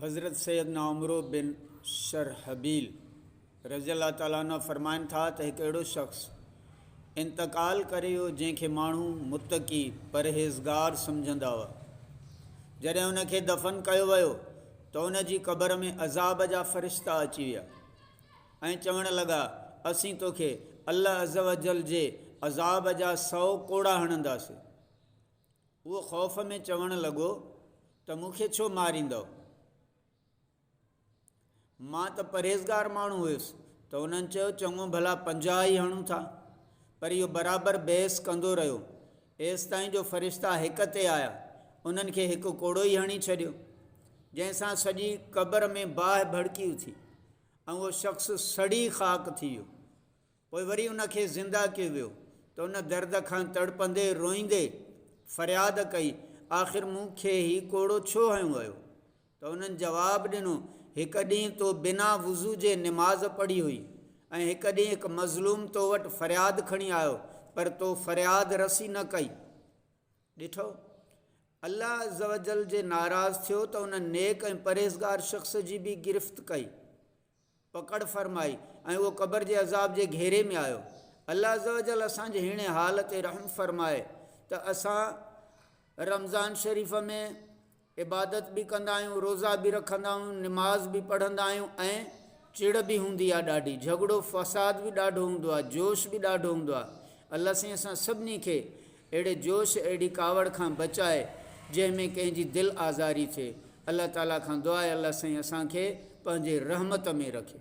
हज़रत सैयदना उमर बिन शरहबील रज़ियल्लाहु ताला अन्हु फरमाइनि था त हिकु अहिड़ो शख़्स इंतकाल करे वियो जंहिंखे माण्हू मुतक़ी परहेज़गार सम्झंदा हुआ। जॾहिं उनखे दफ़न कयो वियो त उन जी क़बर में अज़ाब जा फ़रिश्ता अची विया ऐं चवणु लॻा असीं तोखे अल्लाह अज़ वजल जे अज़ाब जा 100 कोड़ा हणंदासीं। उहो ख़ौफ़ में चवणु लॻो त मूंखे छो मारींदव, मां त परहेज़गार माण्हू हुयुसि। त उन्हनि चयो चङो भला 50 ई हणूं था, पर इहो बराबरि बहस कंदो रहियो एसि ताईं जो फ़रिश्ता हिक ते आया, उन्हनि खे हिकु कोड़ो ई हणी छॾियो, जंहिंसां सॼी क़बर में बाहि भड़की उथी ऐं उहो शख़्स सड़ी ख़ाक थी वियो। पोइ वरी उनखे ज़िंदा कयो वियो त उन दर्द खां तड़पंदे रोईंदे फ़रियाद कई, आख़िर मूंखे ही कोड़ो छो हयो वियो? त उन्हनि जवाबु ॾिनो, हिकु ॾींहुं तो बिना वुज़ू जे निमाज़ पढ़ी हुई ऐं हिकु ॾींहुं हिकु मज़लूम तो वटि फ़रियाद खणी आयो, पर तो फ़रियाद रसी न कई। ॾिठो, अल्लाह अज़ वजल जे नाराज़ थियो त उन नेक ऐं परहेज़गार शख़्स जी बि गिरफ़्त कई, पकड़ फरमाई ऐं उहो क़बर जे अज़ाब जे घेरे में आयो। अल्लाह अज़ वजल असांजे हिन हाल ते रहम फरमाए त असां रमज़ान शरीफ़ में इबादत बि कंदा आहियूं, रोज़ा बि रखंदा आहियूं, निमाज़ बि पढ़ंदा आहियूं ऐं चिड़ बि हूंदी आहे ॾाढी, झगड़ो फ़साद बि ॾाढो हूंदो आहे, जोश बि ॾाढो हूंदो आहे। अल्लाह साईं असां सभिनी खे अहिड़े जोश अहिड़ी कावड़ खां बचाए जंहिंमें कंहिंजी दिलि आज़ारी थिए। अल्लाह ताला खां दुआ आहे अल्लाह साईं असांखे पंहिंजे रहमत में रखे।